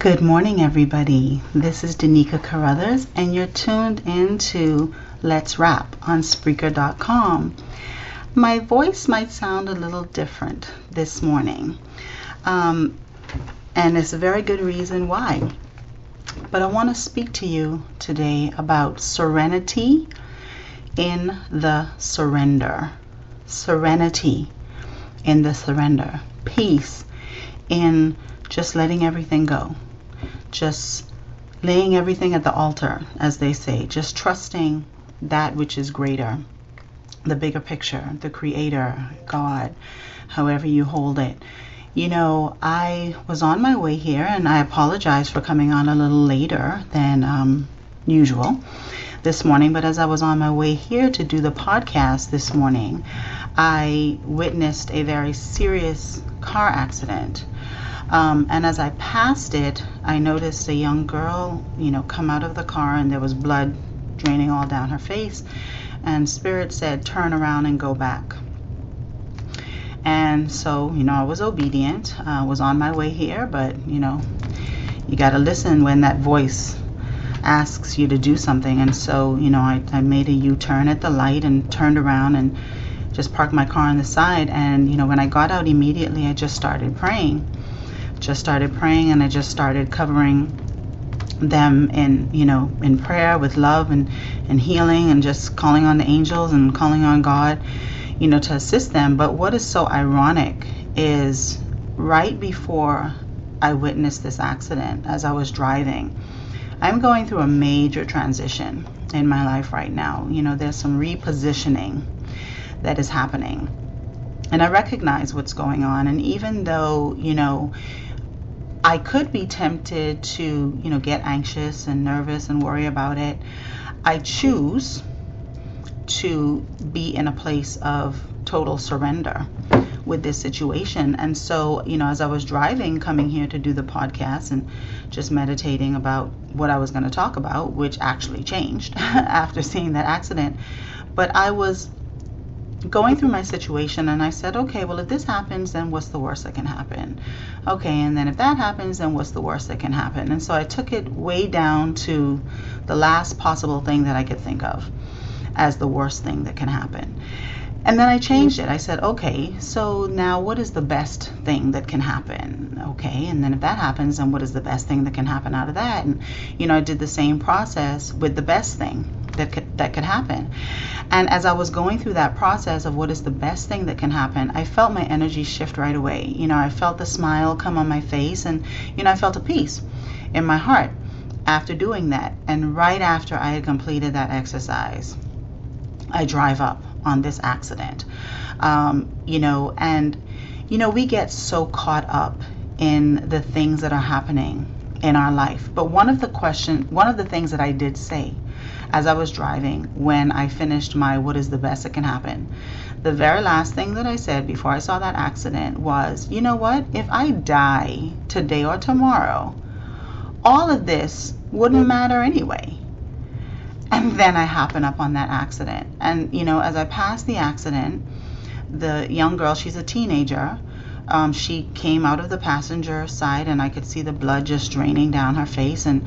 Good morning, everybody. This is Danica Carruthers, and you're tuned into Let's Rap on Spreaker.com. My voice might sound a little different this morning, and it's a very good reason why. But I want to speak to you today about serenity in the surrender. Serenity in the surrender. Peace in just letting everything go. Just laying everything at the altar, as they say. Just trusting that which is greater, the bigger picture, the Creator, God, however you hold it. You know, I was on my way here, and I apologize for coming on a little later than usual this morning. But as I was on my way here to do the podcast this morning, I witnessed a very serious car accident. And as I passed it, I noticed a young girl, come out of the car, and there was blood draining all down her face. And Spirit said, turn around and go back. And so, I was obedient. I was on my way here, but, you got to listen when that voice asks you to do something. And so, I made a U-turn at the light and turned around and just parked my car on the side. And, when I got out immediately, I just started praying. And I just started covering them in prayer with love and healing, and just calling on the angels and calling on God, to assist them. But what is so ironic is right before I witnessed this accident, as I was driving, I'm going through a major transition in my life right now. There's some repositioning that is happening, and I recognize what's going on. And even though, I could be tempted to, get anxious and nervous and worry about it, I choose to be in a place of total surrender with this situation. And so, as I was driving, coming here to do the podcast and just meditating about what I was going to talk about, which actually changed after seeing that accident, but I was going through my situation, and I said, okay, well, if this happens, then what's the worst that can happen? Okay, and then if that happens, then what's the worst that can happen? And so I took it way down to the last possible thing that I could think of as the worst thing that can happen. And then I changed it. I said, okay, so now what is the best thing that can happen? Okay, and then if that happens, then what is the best thing that can happen out of that? And, I did the same process with the best thing that could happen. And as I was going through that process of what is the best thing that can happen, I felt my energy shift right away. I felt the smile come on my face, and, I felt a peace in my heart after doing that. And right after I had completed that exercise, I drive up on this accident. We get so caught up in the things that are happening in our life. But one of the things that I did say as I was driving, when I finished my what is the best that can happen, the very last thing that I said before I saw that accident was, you know what, if I die today or tomorrow, all of this wouldn't matter anyway. And then I happen up on that accident. And, as I passed the accident, the young girl, she's a teenager, she came out of the passenger side, and I could see the blood just draining down her face. And,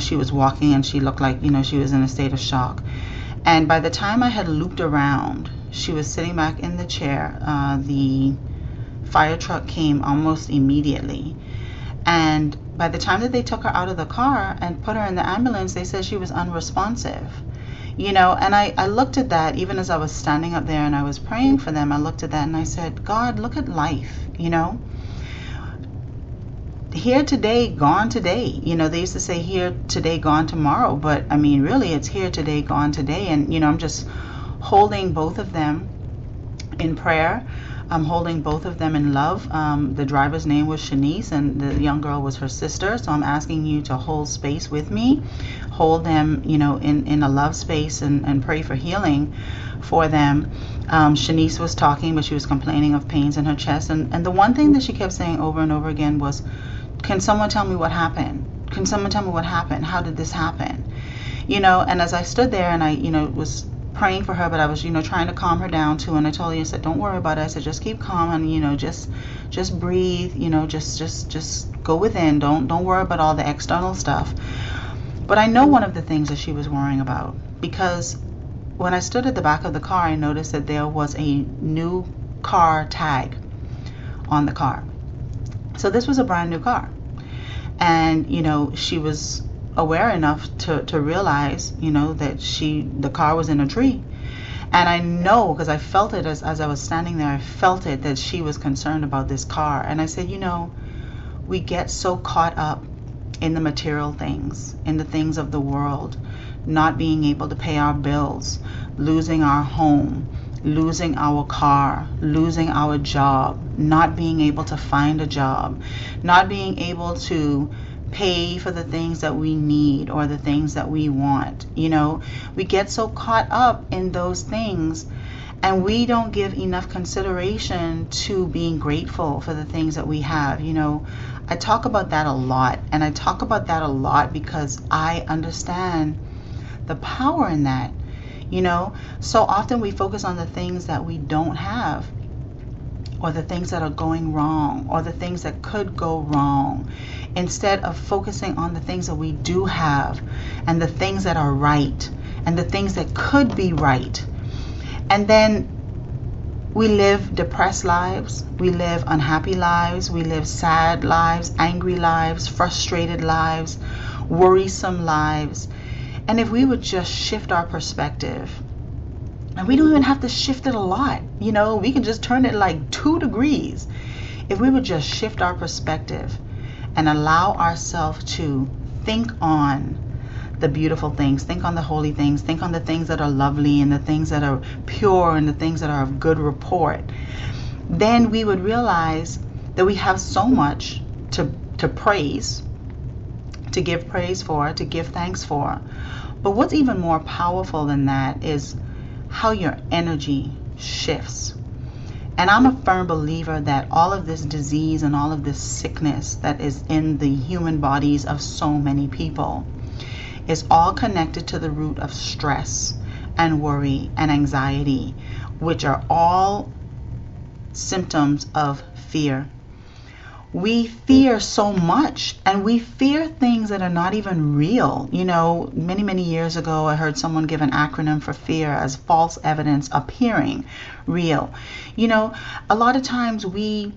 she was walking, and she looked like, she was in a state of shock. And by the time I had looped around, she was sitting back in the chair. The fire truck came almost immediately. And by the time that they took her out of the car and put her in the ambulance, they said she was unresponsive. And I looked at that, even as I was standing up there and I was praying for them. I looked at that and I said, God, look at life, Here today, gone today. They used to say here today, gone tomorrow. But, really, it's here today, gone today. And, I'm just holding both of them in prayer. I'm holding both of them in love. The driver's name was Shanice, and the young girl was her sister. So I'm asking you to hold space with me, hold them, in a love space, and pray for healing for them. Shanice was talking, but she was complaining of pains in her chest. And the one thing that she kept saying over and over again was, can someone tell me what happened? Can someone tell me what happened? How did this happen? And as I stood there and I, was praying for her, but I was, trying to calm her down too. And I told her, I said, don't worry about it. I said, just keep calm and, just breathe, just Go within. Don't worry about all the external stuff. But I know one of the things that she was worrying about, because when I stood at the back of the car, I noticed that there was a new car tag on the car. So this was a brand new car. And, you know, she was aware enough to realize, you know, that the car was in a tree. And I know, because I felt it as I was standing there, I felt it, that she was concerned about this car. And I said, you know, we get so caught up in the material things, in the things of the world, not being able to pay our bills, losing our home, losing our car, losing our job, not being able to find a job, not being able to pay for the things that we need or the things that we want. You know, we get so caught up in those things, and we don't give enough consideration to being grateful for the things that we have. You know, I talk about that a lot, and I talk about that a lot because I understand the power in that. You know, so often we focus on the things that we don't have, or the things that are going wrong, or the things that could go wrong, instead of focusing on the things that we do have, and the things that are right, and the things that could be right. And then we live depressed lives, we live unhappy lives, we live sad lives, angry lives, frustrated lives, worrisome lives. And if we would just shift our perspective, and we don't even have to shift it a lot, you know, we can just turn it like 2 degrees. If we would just shift our perspective and allow ourselves to think on the beautiful things, think on the holy things, think on the things that are lovely, and the things that are pure, and the things that are of good report, then we would realize that we have so much to praise, to give praise for, to give thanks for. But what's even more powerful than that is how your energy shifts. And I'm a firm believer that all of this disease and all of this sickness that is in the human bodies of so many people is all connected to the root of stress and worry and anxiety, which are all symptoms of fear. We fear so much, and we fear things that are not even real. You know, many years ago, I heard someone give an acronym for fear as false evidence appearing real. You know, a lot of times we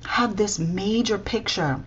have this major picture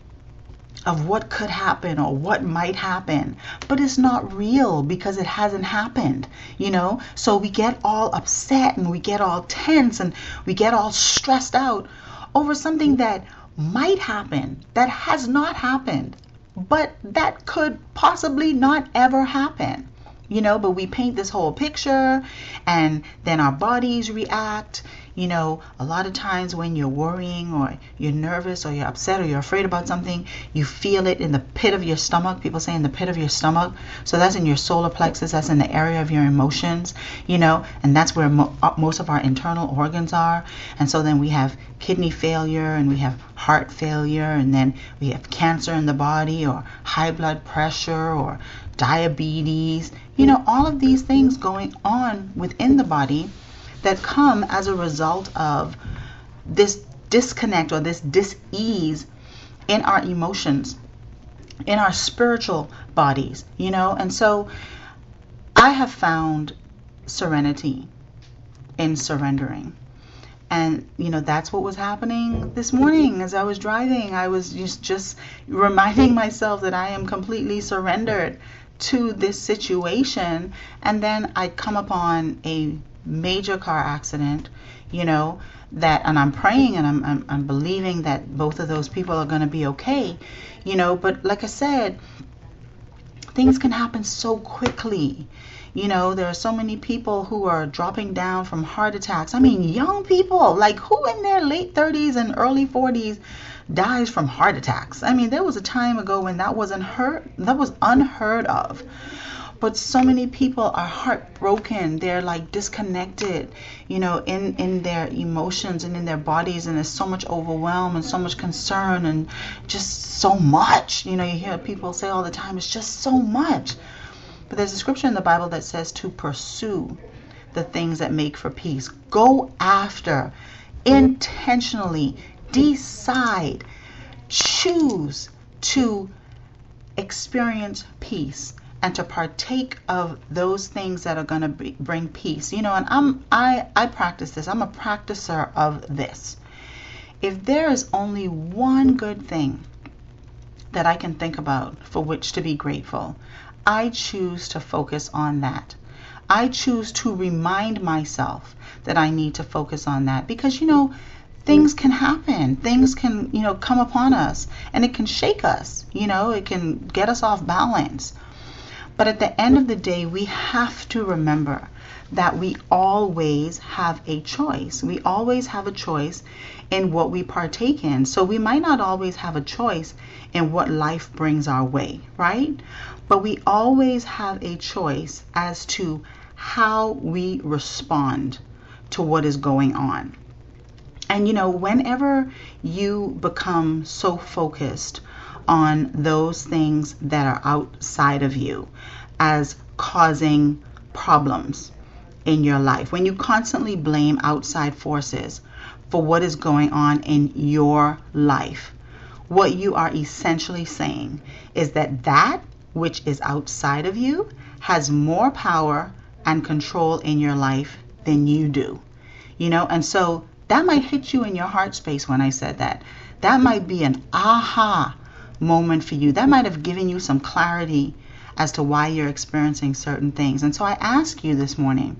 of what could happen or what might happen, but it's not real because it hasn't happened, you know. So we get all upset, and we get all tense, and we get all stressed out over something that might happen, that has not happened, but that could possibly not ever happen, you know. But we paint this whole picture, and then our bodies react. You know, a lot of times when you're worrying, or you're nervous, or you're upset, or you're afraid about something, you feel it in the pit of your stomach. People say in the pit of your stomach. So that's in your solar plexus. That's in the area of your emotions, you know, and that's where most of our internal organs are. And so then we have kidney failure, and we have heart failure, and then we have cancer in the body, or high blood pressure, or diabetes, you know, all of these things going on within the body that come as a result of this disconnect, or this dis-ease in our emotions, in our spiritual bodies, you know. And so I have found serenity in surrendering. And, you know, that's what was happening this morning as I was driving. I was just reminding myself that I am completely surrendered to this situation. And then I come upon a major car accident, you know, that, and I'm praying, and I'm believing that both of those people are going to be okay, you know. But like I said, things can happen so quickly. You know, there are so many people who are dropping down from heart attacks. I mean, young people, like, who in their late 30s and early 40s dies from heart attacks? I mean, there was a time ago when that was unheard of. But so many people are heartbroken. They're like disconnected, you know, in their emotions and in their bodies. And there's so much overwhelm and so much concern and just so much. You know, you hear people say all the time, it's just so much. But there's a scripture in the Bible that says to pursue the things that make for peace. Go after, intentionally decide choose to experience peace and to partake of those things that are going to bring peace. You know, and I practice this. I'm a practicer of this. If there is only one good thing that I can think about for which to be grateful, I choose to focus on that. I choose to remind myself that I need to focus on that, because, you know, things can happen. Things can, you know, come upon us, and it can shake us. You know, it can get us off balance. But at the end of the day, we have to remember that we always have a choice. We always have a choice in what we partake in. So we might not always have a choice in what life brings our way, right? But we always have a choice as to how we respond to what is going on. And you know, whenever you become so focused on those things that are outside of you as causing problems in your life, when you constantly blame outside forces for what is going on in your life, what you are essentially saying is that that which is outside of you has more power and control in your life than you do. You know, and so that might hit you in your heart space when I said that. That might be an aha moment for you. That might have given you some clarity as to why you're experiencing certain things. And so I ask you this morning,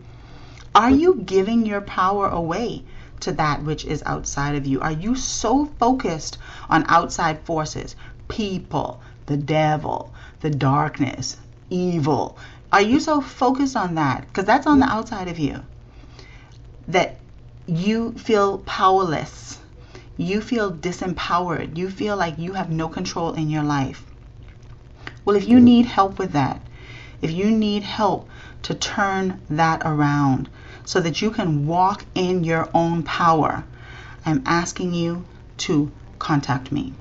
are you giving your power away to that which is outside of you? Are you so focused on outside forces, people, the devil, the darkness, evil? Are you so focused on that? Because that's on the outside of you, that you feel powerless. You feel disempowered. You feel like you have no control in your life. Well, if you need help with that, if you need help to turn that around so that you can walk in your own power, I'm asking you to contact me.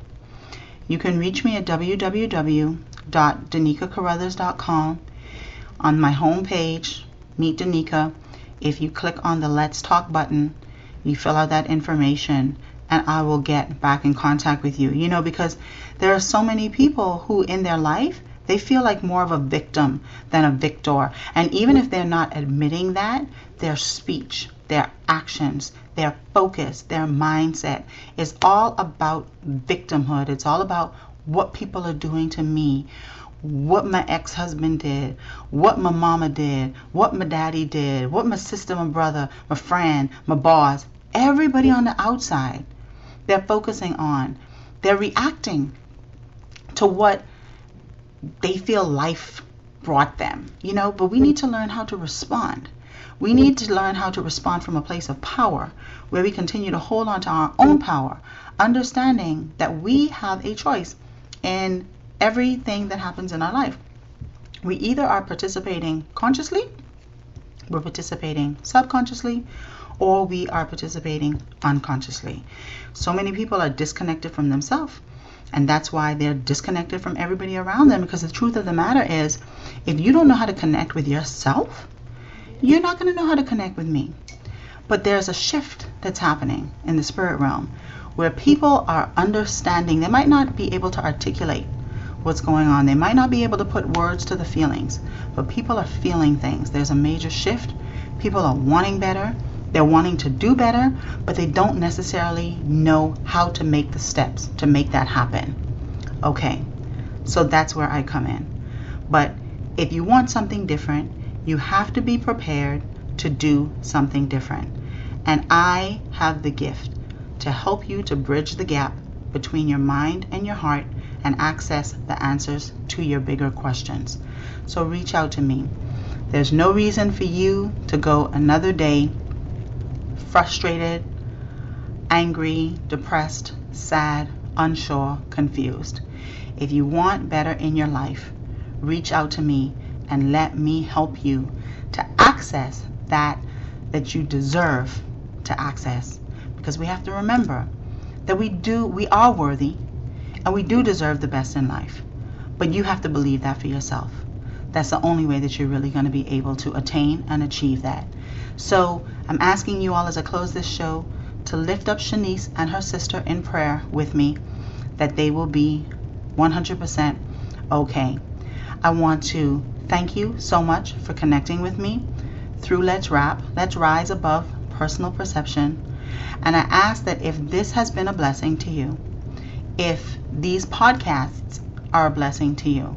You can reach me at www.danikacarruthers.com. On my homepage, Meet Danika. If you click on the Let's Talk button, you fill out that information, and I will get back in contact with you. You know, because there are so many people who in their life, they feel like more of a victim than a victor. And even if they're not admitting that, their speech, their actions, their focus, their mindset is all about victimhood. It's all about what people are doing to me, what my ex-husband did, what my mama did, what my daddy did, what my sister, my brother, my friend, my boss, everybody on the outside, they're focusing on. They're reacting to what they feel life brought them, you know, but we need to learn how to respond. We need to learn how to respond from a place of power, where we continue to hold on to our own power, understanding that we have a choice in everything that happens in our life. We either are participating consciously, we're participating subconsciously, or we are participating unconsciously. So many people are disconnected from themselves, and that's why they're disconnected from everybody around them, because the truth of the matter is, if you don't know how to connect with yourself, you're not going to know how to connect with me. But there's a shift that's happening in the spirit realm where people are understanding. They might not be able to articulate what's going on. They might not be able to put words to the feelings, but people are feeling things. There's a major shift. People are wanting better. They're wanting to do better, but they don't necessarily know how to make the steps to make that happen. Okay, so that's where I come in. But if you want something different, you have to be prepared to do something different. And I have the gift to help you to bridge the gap between your mind and your heart and access the answers to your bigger questions. So reach out to me. There's no reason for you to go another day frustrated, angry, depressed, sad, unsure, confused. If you want better in your life, reach out to me and let me help you to access that you deserve to access. Because we have to remember that we are worthy and we do deserve the best in life. But you have to believe that for yourself. That's the only way that you're really going to be able to attain and achieve that. So I'm asking you all, as I close this show, to lift up Shanice and her sister in prayer with me, that they will be 100% okay. I want to thank you so much for connecting with me through Let's Rap. Let's rise above personal perception. And I ask that if this has been a blessing to you, if these podcasts are a blessing to you,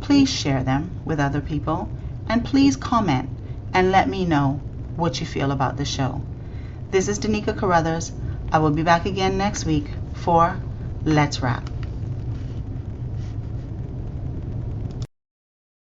please share them with other people, and please comment and let me know what you feel about the show. This is Danica Carruthers. I will be back again next week for Let's Rap.